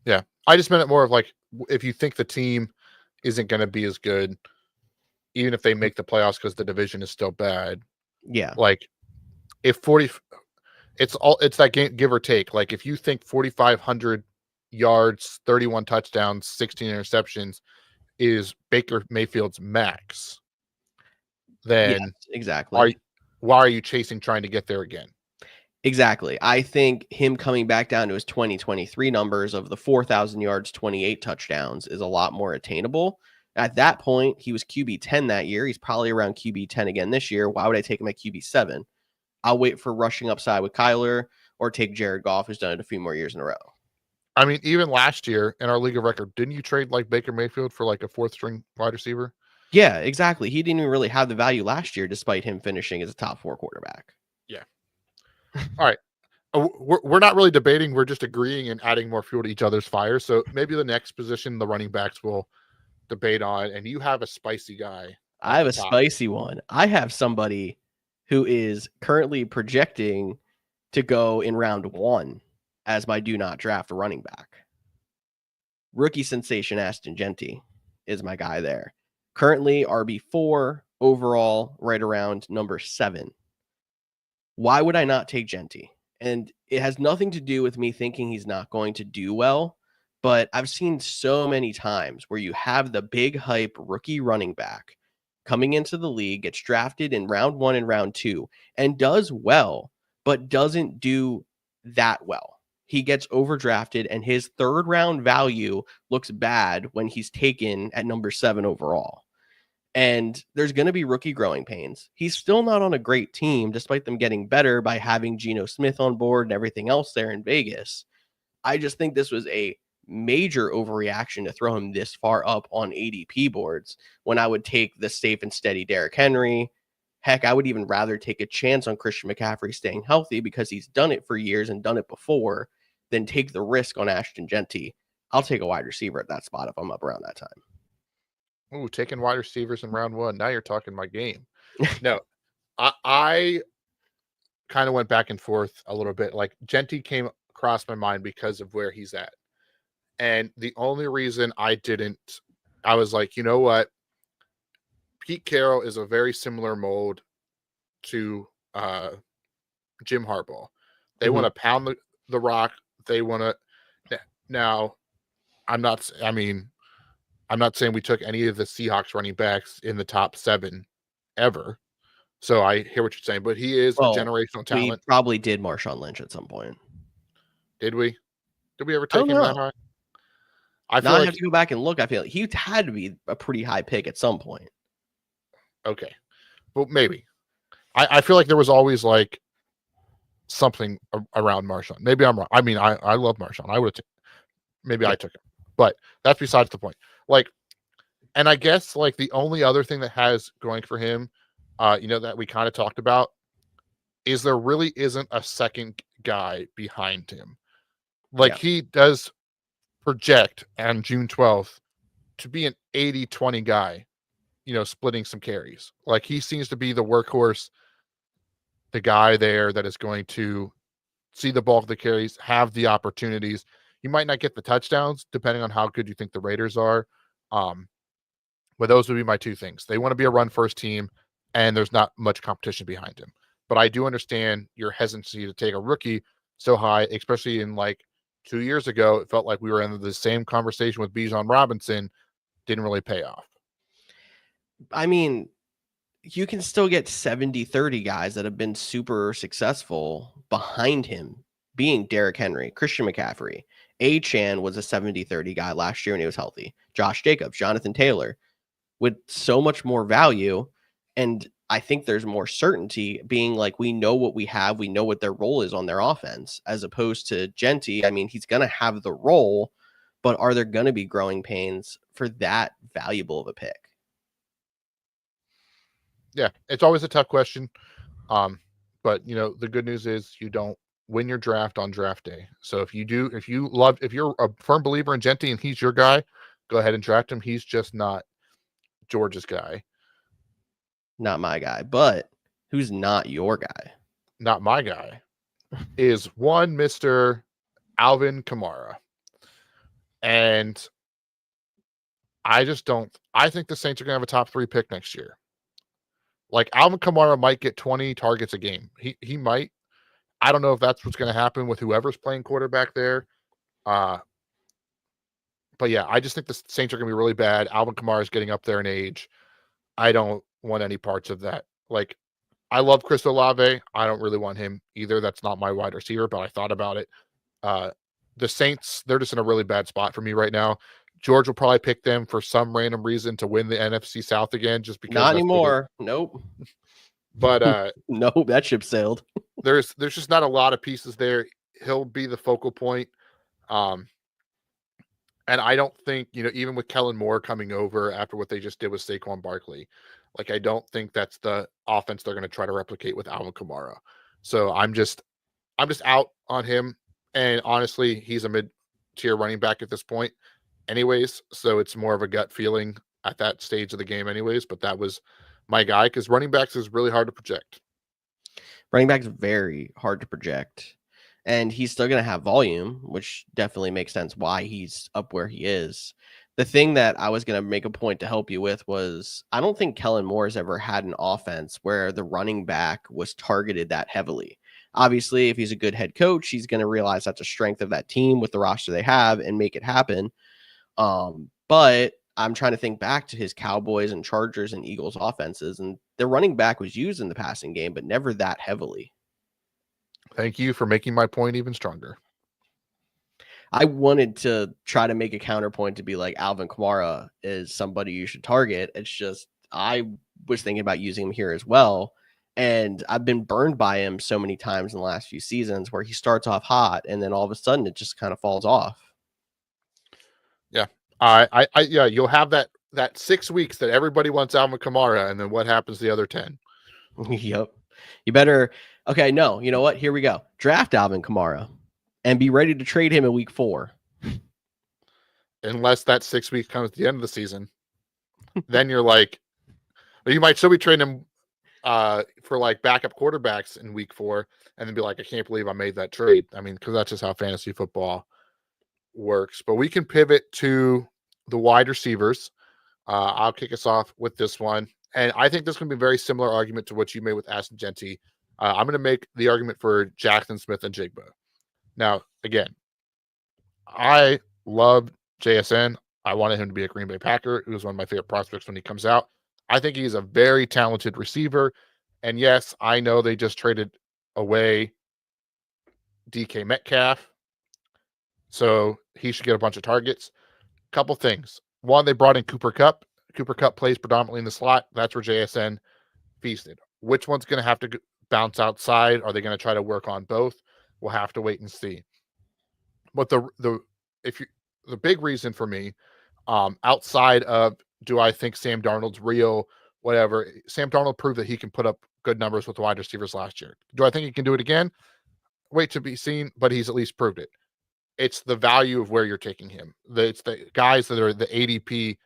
Yeah, I just meant it more of like, if you think the team isn't going to be as good, even if they make the playoffs because the division is still bad. Yeah. Like, if it's that game, give or take. Like, if you think 4,500 yards, 31 touchdowns, 16 interceptions is Baker Mayfield's max, Yes, then exactly. why are you chasing trying to get there again? Exactly. I think him coming back down to his 2023 numbers of the 4,000 yards, 28 touchdowns is a lot more attainable. At that point, he was QB 10 that year. He's probably around QB 10 again this year. Why would I take him at QB 7? I'll wait for rushing upside with Kyler or take Jared Goff, who's done it a few more years in a row. I mean, even last year in our league of record, didn't you trade like Baker Mayfield for like a 4th string wide receiver? Yeah, exactly. He didn't even really have the value last year, despite him finishing as a top 4 quarterback. Yeah. All right. We're not really debating. We're just agreeing and adding more fuel to each other's fire. So maybe the next position, the running backs, will debate on. And you have a spicy guy. I have a spicy one. I have somebody who is currently projecting to go in round 1 as my do not draft running back. Rookie sensation Aston Genty is my guy there. Currently RB4 overall, right around number 7. Why would I not take Genty? And it has nothing to do with me thinking he's not going to do well, but I've seen so many times where you have the big hype rookie running back coming into the league, gets drafted in round 1 and round 2, and does well, but doesn't do that well. he gets overdrafted and his third round value looks bad when he's taken at number 7 overall. And there's going to be rookie growing pains. He's still not on a great team, despite them getting better by having Geno Smith on board and everything else there in Vegas. I just think this was a major overreaction to throw him this far up on ADP boards when I would take the safe and steady Derrick Henry. Heck, I would even rather take a chance on Christian McCaffrey staying healthy because he's done it for years and done it before than take the risk on Ashton Genty. I'll take a wide receiver at that spot if I'm up around that time. Ooh, taking wide receivers in round 1. Now you're talking my game. No, I kind of went back and forth a little bit. Like Genty came across my mind because of where he's at. And the only reason I was like, you know what? Pete Carroll is a very similar mold to Jim Harbaugh. They want to pound the rock. They want to. Now, I'm not saying we took any of the Seahawks running backs in the top 7 ever. So I hear what you're saying, but he is a generational talent. We probably did Marshawn Lynch at some point. Did we? Did we ever take him that high? I have to go back and look. I feel like he had to be a pretty high pick at some point. Okay. Well, maybe. I feel like there was always like something around Marshawn. Maybe I'm wrong. I mean, I love Marshawn. I would have maybe I took him. But that's besides the point. Like, and I guess like the only other thing that has going for him, that we kind of talked about, is there really isn't a second guy behind him. Like he does project on June 12th to be an 80-20 guy, splitting some carries. Like he seems to be the workhorse, the guy there that is going to see the bulk of the carries, have the opportunities. You might not get the touchdowns depending on how good you think the Raiders are. But those would be my 2 things. They want to be a run first team and there's not much competition behind him. But I do understand your hesitancy to take a rookie so high, especially in like 2 years ago. It felt like we were in the same conversation with Bijan Robinson. Didn't really pay off. I mean, you can still get 70-30 guys that have been super successful behind him, being Derrick Henry, Christian McCaffrey. Achane was a 70-30 guy last year when he was healthy. Josh Jacobs, Jonathan Taylor, with so much more value. And I think there's more certainty being like, we know what we have. We know what their role is on their offense, as opposed to Genty. I mean, he's going to have the role, but are there going to be growing pains for that valuable of a pick? Yeah, it's always a tough question. But the good news is you don't win your draft on draft day. So if you're a firm believer in Genty and he's your guy, go ahead and draft him. He's just not George's guy. Not my guy. But who's not your guy? Not my guy is one Mr. Alvin Kamara. And I think the Saints are going to have a top 3 pick next year. Like Alvin Kamara might get 20 targets a game. He might. I don't know if that's what's going to happen with whoever's playing quarterback there. But yeah, I just think the Saints are going to be really bad. Alvin Kamara is getting up there in age. I don't want any parts of that. Like, I love Chris Olave. I don't really want him either. That's not my wide receiver, but I thought about it. The Saints, they're just in a really bad spot for me right now. George will probably pick them for some random reason to win the NFC South again, just because. Not anymore. Nope. But nope, that ship sailed. there's just not a lot of pieces there. He'll be the focal point. And I don't think, even with Kellen Moore coming over after what they just did with Saquon Barkley, like I don't think that's the offense they're going to try to replicate with Alvin Kamara. So I'm just out on him. And honestly, he's a mid-tier running back at this point anyways. So it's more of a gut feeling at that stage of the game anyways. But that was my guy, because running backs is really hard to project. Running back's very hard to project. And he's still going to have volume, which definitely makes sense why he's up where he is. The thing that I was going to make a point to help you with was I don't think Kellen Moore has ever had an offense where the running back was targeted that heavily. Obviously, if he's a good head coach, he's going to realize that's a strength of that team with the roster they have and make it happen. But I'm trying to think back to his Cowboys and Chargers and Eagles offenses, and the running back was used in the passing game, but never that heavily. Thank you for making my point even stronger. I wanted to try to make a counterpoint to be like Alvin Kamara is somebody you should target. It's just I was thinking about using him here as well. And I've been burned by him so many times in the last few seasons where he starts off hot and then all of a sudden it just kind of falls off. Yeah. Yeah, you'll have that 6 weeks that everybody wants Alvin Kamara, and then what happens the other 10? Yep. You better, okay, no, you know what? Here we go. Draft Alvin Kamara and be ready to trade him in week 4. Unless that 6 weeks comes at the end of the season. Then you're like, you might still be trading him for like backup quarterbacks in week 4 and then be like, I can't believe I made that trade. I mean, because that's just how fantasy football works. But we can pivot to the wide receivers. I'll kick us off with this one. And I think this can be a very similar argument to what you made with Aston Genty. I'm going to make the argument for Jackson Smith and Jigba. Now, again, I love JSN. I wanted him to be a Green Bay Packer. He was one of my favorite prospects when he comes out. I think he's a very talented receiver. And yes, I know they just traded away DK Metcalf, so he should get a bunch of targets. Couple things. One, they brought in Cooper Kupp. Cooper Kupp plays predominantly in the slot. That's where JSN feasted. Which one's going to have to bounce outside? Are they going to try to work on both? We'll have to wait and see. But the big reason for me, outside of do I think Sam Darnold's real, whatever, Sam Darnold proved that he can put up good numbers with wide receivers last year. Do I think he can do it again? Wait to be seen, but he's at least proved it. It's the value of where you're taking him. It's the guys that are the ADP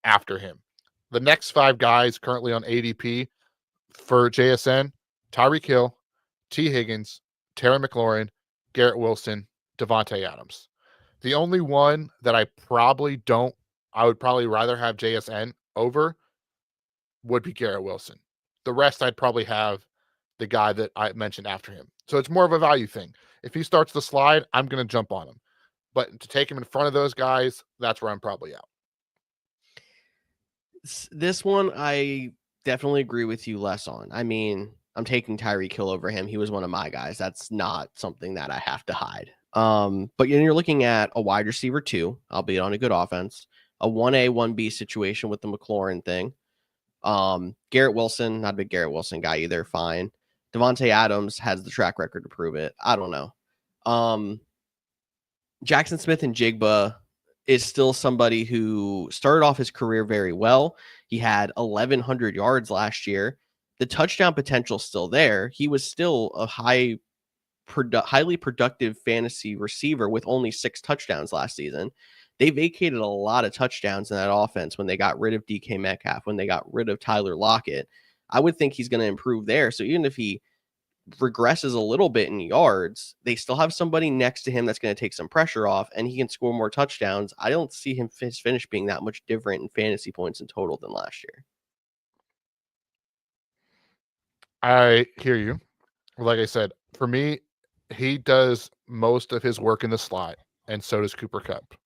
after him. The next 5 guys currently on ADP for JSN, Tyreek Hill, T. Higgins, Terry McLaurin, Garrett Wilson, Devontae Adams. The only one that I would probably rather have JSN over would be Garrett Wilson. The rest I'd probably have the guy that I mentioned after him. So it's more of a value thing. If he starts the slide, I'm going to jump on him. But to take him in front of those guys, that's where I'm probably out. This one, I definitely agree with you less on. I mean, I'm taking Tyreek Hill over him. He was one of my guys. That's not something that I have to hide. But you're looking at a wide receiver 2, albeit on a good offense, a 1A, 1B situation with the McLaurin thing. Garrett Wilson, not a big Garrett Wilson guy either. Fine. Devontae Adams has the track record to prove it. I don't know. Jackson Smith and Jigba is still somebody who started off his career very well. He had 1,100 yards last year. The touchdown potential still there. He was still a highly productive fantasy receiver with only 6 touchdowns last season. They vacated a lot of touchdowns in that offense when they got rid of DK Metcalf, when they got rid of Tyler Lockett. I would think he's going to improve there. So even if he regresses a little bit in yards, they still have somebody next to him that's going to take some pressure off, and he can score more touchdowns. I don't see him finish being that much different in fantasy points in total than last year. I hear you. Like I said, for me, he does most of his work in the slot, and so does Cooper Kupp.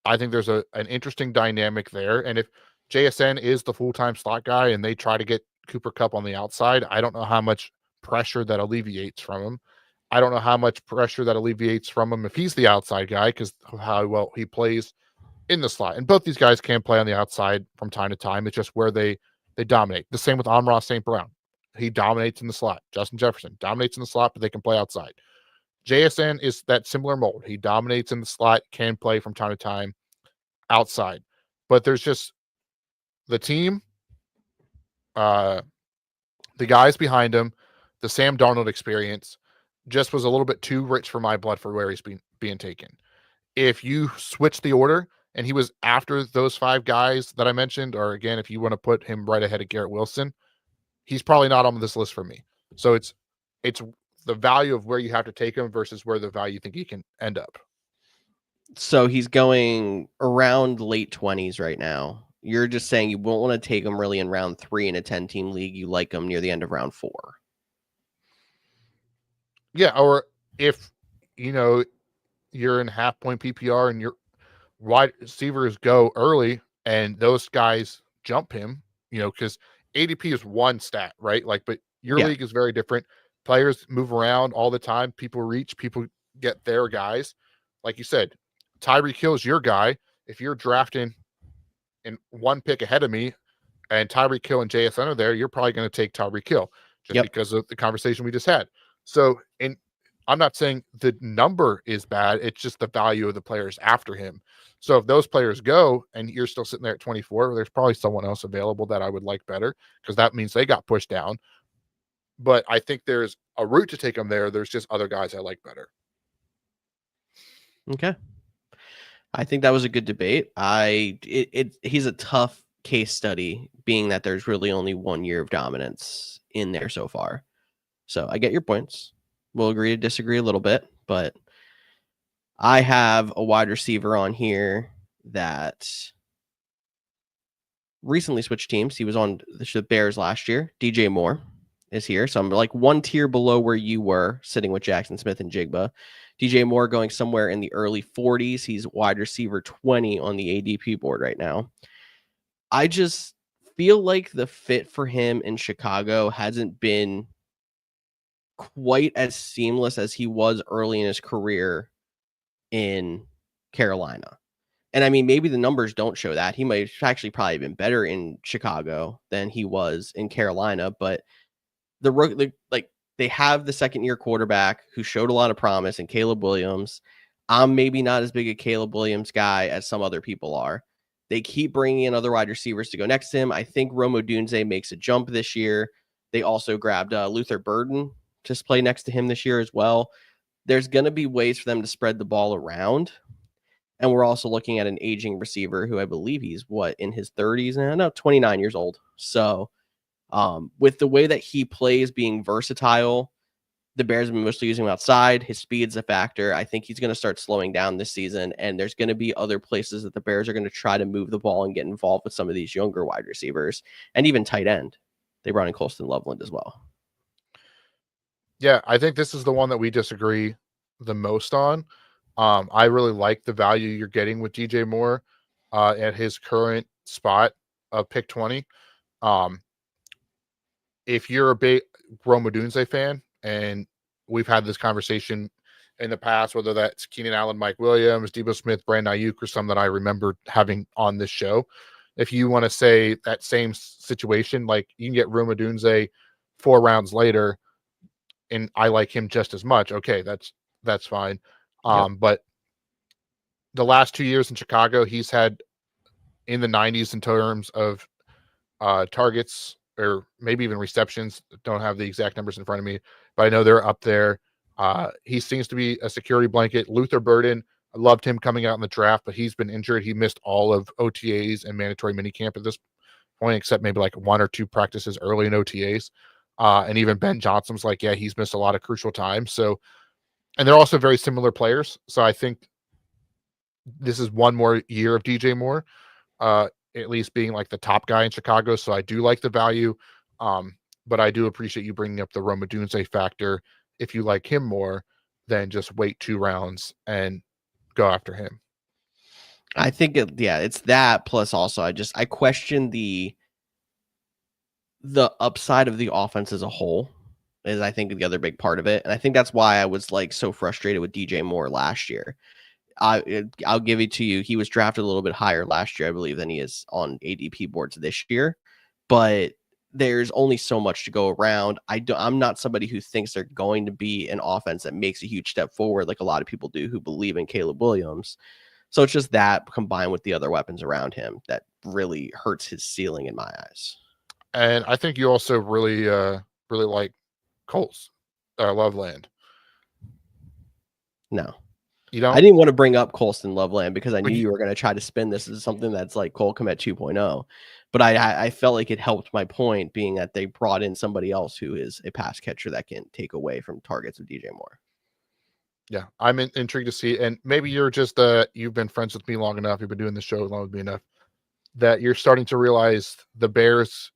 I think there's an interesting dynamic there. And if JSN is the full-time slot guy and they try to get Cooper Kupp on the outside, I don't know how much pressure that alleviates from him. I don't know how much pressure that alleviates from him if he's the outside guy because of how well he plays in the slot. And both these guys can play on the outside from time to time. It's just where they dominate. The same with Amon-Ra St. Brown. He dominates in the slot. Justin Jefferson dominates in the slot, but they can play outside. JSN is that similar mold. He dominates in the slot, can play from time to time outside. But there's just the team, the guys behind him, the Sam Darnold experience just was a little bit too rich for my blood for where he's being taken. If you switch the order and he was after those 5 guys that I mentioned, or again, if you want to put him right ahead of Garrett Wilson, he's probably not on this list for me. So it's the value of where you have to take him versus where the value you think he can end up. So he's going around late 20s right now. You're just saying you won't want to take him really in round 3 in a 10-team league. You like him near the end of round 4. Yeah, or if, you're in half-point PPR and your wide receivers go early and those guys jump him, because ADP is one stat, right? But your league is very different. Players move around all the time. People reach, people get their guys. like you said, Tyreek Hill's your guy. If you're drafting in one pick ahead of me and Tyreek Hill and JSN are there, you're probably going to take Tyreek Hill just because of the conversation we just had. So, I'm not saying the number is bad. It's just the value of the players after him. So if those players go and you're still sitting there at 24, there's probably someone else available that I would like better because that means they got pushed down. But I think there's a route to take them there. There's just other guys I like better. Okay. I think that was a good debate. He's a tough case study, being that there's really only 1 year of dominance in there so far. So I get your points. We'll agree to disagree a little bit, but I have a wide receiver on here that recently switched teams. He was on the Bears last year. DJ Moore is here. So I'm like one tier below where you were, sitting with Jackson Smith and Jigba. DJ Moore going somewhere in the early 40s. He's wide receiver 20 on the ADP board right now. I just feel like the fit for him in Chicago hasn't been quite as seamless as he was early in his career in Carolina. And I mean, maybe the numbers don't show that. He might actually probably been better in Chicago than he was in Carolina, but they have the second year quarterback who showed a lot of promise in Caleb Williams. I'm maybe not as big a Caleb Williams guy as some other people are. They keep bringing in other wide receivers to go next to him. I think Rome Odunze makes a jump this year. They also grabbed Luther Burden to play next to him this year as well. There's going to be ways for them to spread the ball around. And we're also looking at an aging receiver who I believe he's in his 30s now? No, 29 years old. So with the way that he plays, being versatile, the Bears have been mostly using him outside. His speed's a factor. I think he's going to start slowing down this season, and there's going to be other places that the Bears are going to try to move the ball and get involved with some of these younger wide receivers and even tight end. They brought in Colston Loveland as well. Yeah, I think this is the one that we disagree the most on. I really like the value you're getting with DJ Moore at his current spot of pick 20. If you're a big Rome Odunze fan, and we've had this conversation in the past, whether that's Keenan Allen, Mike Williams, Debo Smith, Brandon Ayuk, or some that I remember having on this show, if you want to say that same situation, like you can get Rome Odunze 4 rounds later, and I like him just as much. Okay, that's fine. But the last 2 years in Chicago, he's had in the 90s in terms of targets, or maybe even receptions. Don't have the exact numbers in front of me, but I know they're up there. He seems to be a security blanket. Luther Burden, I loved him coming out in the draft, but he's been injured. He missed all of OTAs and mandatory minicamp at this point, except maybe like 1 or 2 practices early in OTAs. And even Ben Johnson's like, yeah, he's missed a lot of crucial time. So, and they're also very similar players. So I think this is one more year of DJ Moore, at least being like the top guy in Chicago. So I do like the value. But I do appreciate you bringing up the Rome Odunze factor if you like him more than just wait 2 rounds and go after him. I think it's that, plus also I question the upside of the offense as a whole is, I think, the other big part of it. And I think that's why I was like so frustrated with DJ Moore last year. I'll give it to you. He was drafted a little bit higher last year, I believe, than he is on ADP boards this year. But there's only so much to go around. I'm not somebody who thinks they're going to be an offense that makes a huge step forward like a lot of people do who believe in Caleb Williams. So it's just that combined with the other weapons around him that really hurts his ceiling in my eyes. And I think you also really like Colts, Loveland. No. You don't? I didn't want to bring up Colston Loveland because I knew you were going to try to spin this as something that's like Cole Kmet 2.0. But I felt like it helped my point, being that they brought in somebody else who is a pass catcher that can take away from targets of DJ Moore. Yeah, I'm intrigued to see. And maybe you're just you've been friends with me long enough, you've been doing the show long with me enough, that you're starting to realize the Bears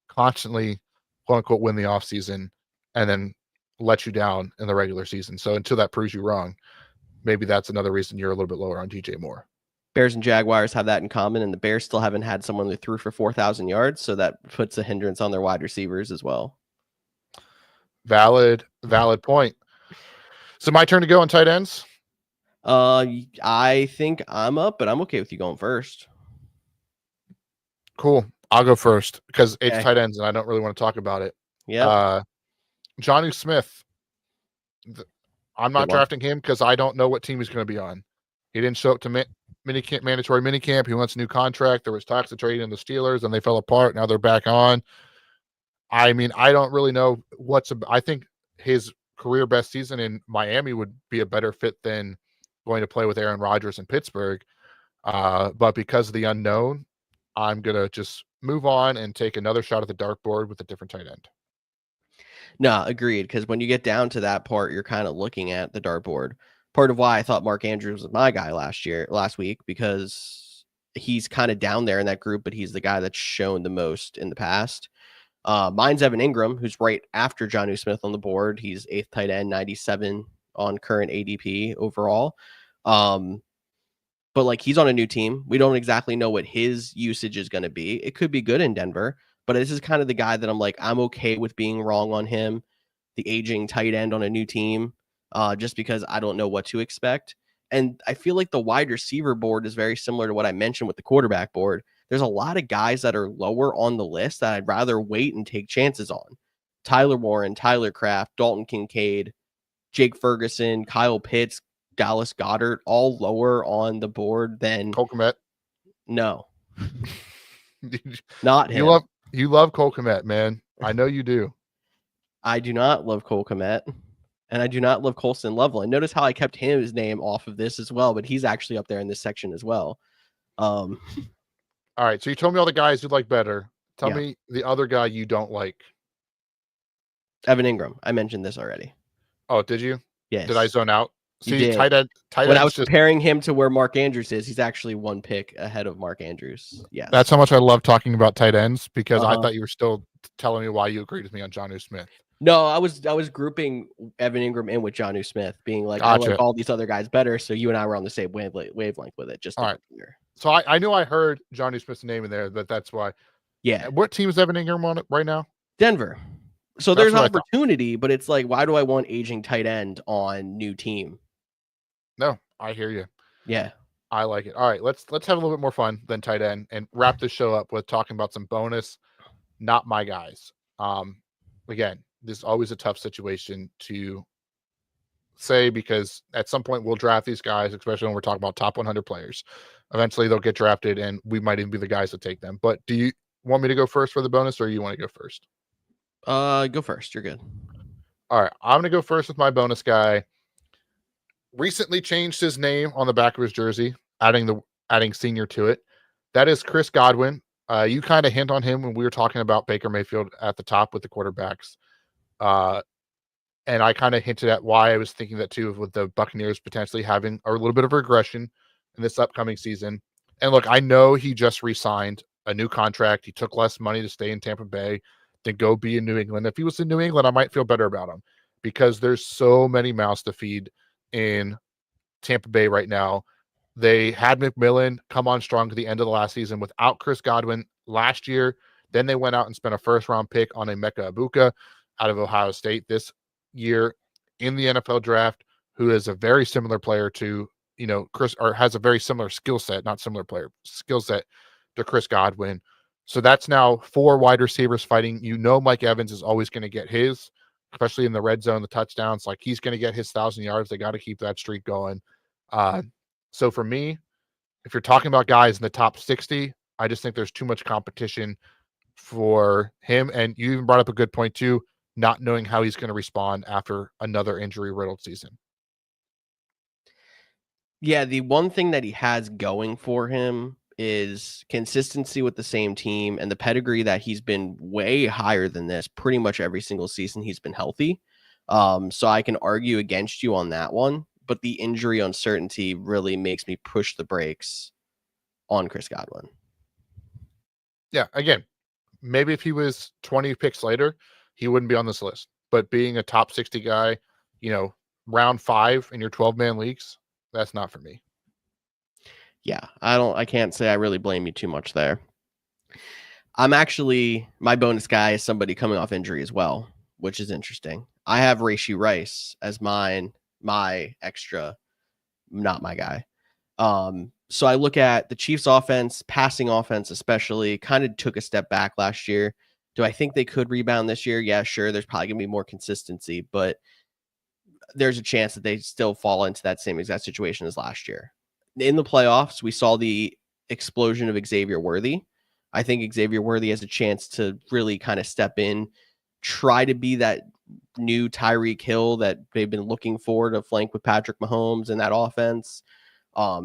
constantly, quote unquote, win the offseason and then let you down in the regular season. So until that proves you wrong, maybe that's another reason you're a little bit lower on DJ Moore. Bears and Jaguars have that in common, and the Bears still haven't had someone who threw for 4,000 yards, so that puts a hindrance on their wide receivers as well. Valid point. So my turn to go on tight ends? I think I'm up, but I'm okay with you going first. Cool. I'll go first because it's Okay. tight ends and I don't really want to talk about it. Yep. Jonnu Smith. I'm not Good one. drafting him because I don't know what team he's going to be on. He didn't show up to mandatory minicamp. He wants a new contract. There was talks of trading the Steelers and they fell apart. Now they're back on. I mean, I don't really know I think his career best season in Miami would be a better fit than going to play with Aaron Rodgers in Pittsburgh. But because of the unknown, I'm going to just move on and take another shot at the dartboard with a different tight end. No, agreed. Because when you get down to that part, you're kind of looking at the dartboard. Part of why I thought Mark Andrews was my guy last week, because he's kind of down there in that group, but he's the guy that's shown the most in the past. Mine's Evan Ingram, who's right after Jonnu Smith on the board. He's 8th tight end, 97 on current ADP overall. But like, he's on a new team. We don't exactly know what his usage is going to be. It could be good in Denver, but this is kind of the guy that I'm like, I'm okay with being wrong on him, the aging tight end on a new team, just because I don't know what to expect. And I feel like the wide receiver board is very similar to what I mentioned with the quarterback board. There's a lot of guys that are lower on the list that I'd rather wait and take chances on. Tyler Warren, Tyler Kraft, Dalton Kincaid, Jake Ferguson, Kyle Pitts, Dallas Goedert, all lower on the board than Cole Kmet. No, not him. You love Cole Kmet, man. I know you do. I do not love Cole Kmet, and I do not love Colston Loveland. Notice how I kept his name off of this as well, but he's actually up there in this section as well. All right, so you told me all the guys you like better. Tell Yeah. me the other guy you don't like. Evan Ingram. I mentioned this already. Oh, did you? Yes. Did I zone out? You See, did. tight end. When I was comparing him to where Mark Andrews is, he's actually one pick ahead of Mark Andrews. Yes. That's how much I love talking about tight ends, because I thought you were still telling me why you agreed with me on Jonnu Smith. No, I was grouping Evan Ingram in with Jonnu Smith, being like, I like all these other guys better. So you and I were on the same wavelength with it. Just all right. So I knew I heard Jonnu Smith's name in there, but that's why. Yeah. What team is Evan Ingram on right now? Denver. So there's opportunity, but it's like, why do I want aging tight end on new team? No, I hear you. Yeah. I like it. All right, let's have a little bit more fun than tight end and wrap this show up with talking about some bonus, not my guys. Again, this is always a tough situation to say, because at some point we'll draft these guys, especially when we're talking about top 100 players. Eventually they'll get drafted and we might even be the guys to take them. But do you want me to go first for the bonus, or you want to go first? Go first. You're good. All right, I'm going to go first with my bonus guy. Recently changed his name on the back of his jersey, adding senior to it. That is Chris Godwin. You kind of hint on him when we were talking about Baker Mayfield at the top with the quarterbacks. And I kind of hinted at why I was thinking that too, with the Buccaneers potentially having a little bit of regression in this upcoming season. And look, I know he just re-signed a new contract. He took less money to stay in Tampa Bay than go be in New England. If he was in New England, I might feel better about him, because there's so many mouths to feed in Tampa Bay right now. They had McMillan come on strong to the end of the last season without Chris Godwin last year. Then they went out and spent a first-round pick on Emeka Egbuka out of Ohio State this year in the NFL draft, who is a very similar player to, Chris, or has a very similar skill set to Chris Godwin. So that's now 4 wide receivers fighting. Mike Evans is always going to get his, especially in the red zone, the touchdowns. Like, he's going to get his 1,000 yards. They got to keep that streak going. So for me, if you're talking about guys in the top 60, I just think there's too much competition for him. And you even brought up a good point too, not knowing how he's going to respond after another injury-riddled season. Yeah, the one thing that he has going for him is consistency with the same team and the pedigree that he's been way higher than this pretty much every single season he's been healthy. So I can argue against you on that one, but the injury uncertainty really makes me push the brakes on Chris Godwin. Yeah, again, maybe if he was 20 picks later, he wouldn't be on this list. But being a top 60 guy, round 5 in your 12-man leagues, that's not for me. Yeah, I can't say I really blame you too much there. My bonus guy is somebody coming off injury as well, which is interesting. I have Rashee Rice as my not my guy. So I look at the Chiefs offense, passing offense especially, kind of took a step back last year. Do I think they could rebound this year? Yeah, sure. There's probably going to be more consistency, but there's a chance that they still fall into that same exact situation as last year. In the playoffs, we saw the explosion of Xavier Worthy. I think Xavier Worthy has a chance to really kind of step in, try to be that new Tyreek Hill that they've been looking for to flank with Patrick Mahomes in that offense.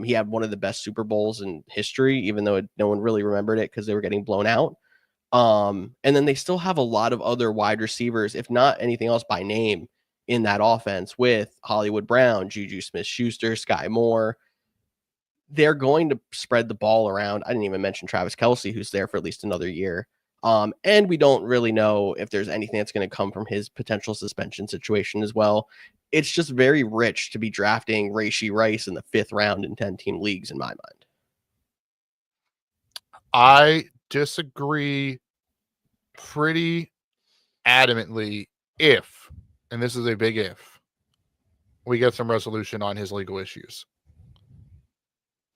He had one of the best Super Bowls in history, even though no one really remembered it because they were getting blown out. And then they still have a lot of other wide receivers, if not anything else by name, in that offense with Hollywood Brown, Juju Smith-Schuster, Sky Moore. They're going to spread the ball around. I didn't even mention Travis Kelce, who's there for at least another year. And we don't really know if there's anything that's going to come from his potential suspension situation as well. It's just very rich to be drafting Rashee Rice in the 5th round in 10-team leagues, in my mind. I disagree pretty adamantly if, and this is a big if, we get some resolution on his legal issues.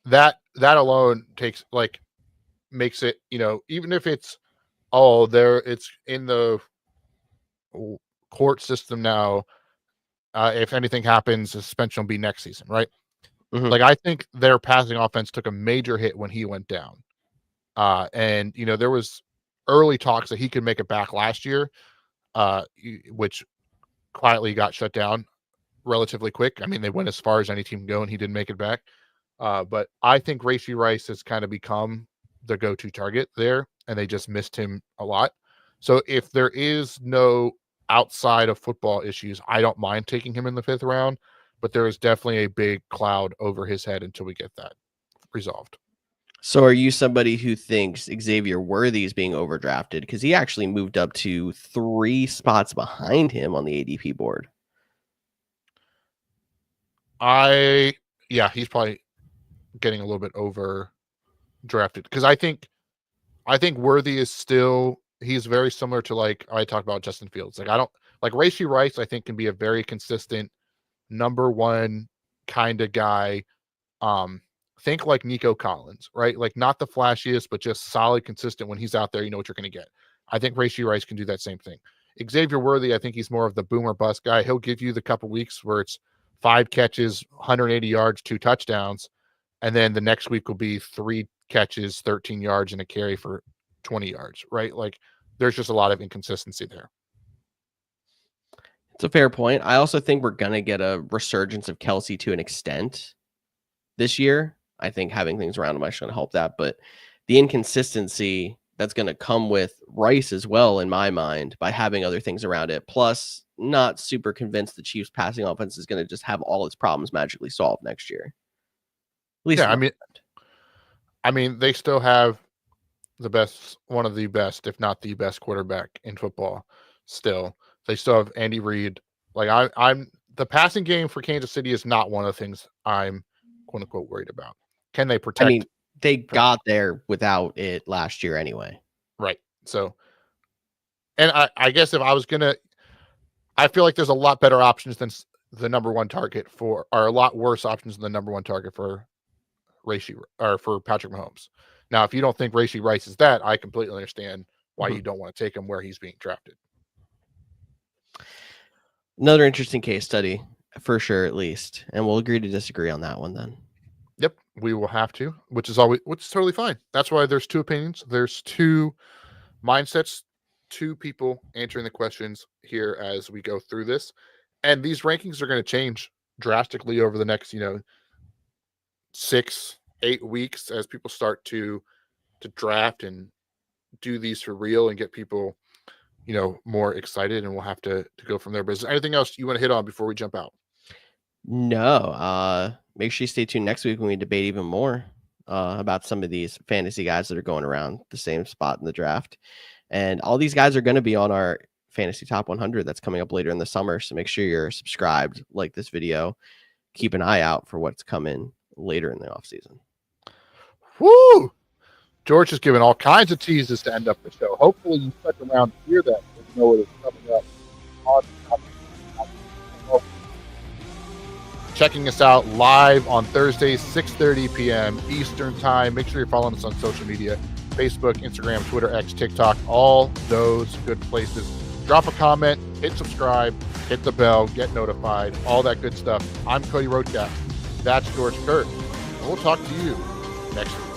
That alone makes it, even if it's it's in the court system now. If anything happens, suspension will be next season, right? Mm-hmm. Like, I think their passing offense took a major hit when he went down. And there was early talks that he could make it back last year, which quietly got shut down relatively quick. I mean, they went as far as any team can go, and he didn't make it back. But I think Rashee Rice has kind of become the go-to target there, and they just missed him a lot. So if there is no outside of football issues, I don't mind taking him in the 5th round, but there is definitely a big cloud over his head until we get that resolved. So are you somebody who thinks Xavier Worthy is being overdrafted? Because he actually moved up to 3 spots behind him on the ADP board. He's probably getting a little bit overdrafted because I think Worthy is still, he's very similar to, like, I talked about Justin Fields. Like, I don't like Rashee Rice. I think can be a very consistent number 1 kind of guy. Think like Nico Collins, right? Like, not the flashiest, but just solid, consistent. When he's out there, you know what you're going to get. I think Rashee Rice can do that same thing. Xavier Worthy, I think he's more of the boomer bust guy. He'll give you the couple weeks where it's 5 catches, 180 yards, 2 touchdowns. And then the next week will be 3 catches, 13 yards, and a carry for 20 yards, right? Like, there's just a lot of inconsistency there. It's a fair point. I also think we're going to get a resurgence of Kelce to an extent this year. I think having things around him is going to help that. But the inconsistency that's going to come with Rice as well, in my mind, by having other things around it. Plus, not super convinced the Chiefs passing offense is going to just have all its problems magically solved next year. At least, yeah, I mean, they still have one of the best, if not the best quarterback in football. Still, they still have Andy Reid. Like, I'm the passing game for Kansas City is not one of the things I'm quote unquote worried about. Can they protect? I mean, they got there without it last year anyway. Right. So, and I guess if I was gonna, I feel like there's a lot better options than the number 1 target or a lot worse options than the number 1 target for for Patrick Mahomes. Now, if you don't think Rashee Rice is that, I completely understand why you don't want to take him where he's being drafted. Another interesting case study for sure, at least, and we'll agree to disagree on that one then. Yep, we will have to, which is totally fine. That's why there's 2 opinions. There's 2 mindsets, 2 people answering the questions here as we go through this. And these rankings are going to change drastically over the next, 6-8 weeks as people start to draft and do these for real and get people, more excited, and we'll have to go from there. But is there anything else you want to hit on before we jump out? No. Make sure you stay tuned next week when we debate even more about some of these fantasy guys that are going around the same spot in the draft. And all these guys are going to be on our fantasy top 100 that's coming up later in the summer. So make sure you're subscribed, like this video, keep an eye out for what's coming later in the offseason. Woo! George is giving all kinds of teases to end up the show. Hopefully you stuck around to hear that and know what is coming up on checking us out live on Thursdays, 6:30 p.m. Eastern Time. Make sure you're following us on social media, Facebook, Instagram, Twitter, X, TikTok, all those good places. Drop a comment, hit subscribe, hit the bell, get notified, all that good stuff. I'm Cody Roadcap. That's George Kirk. And we'll talk to you next week.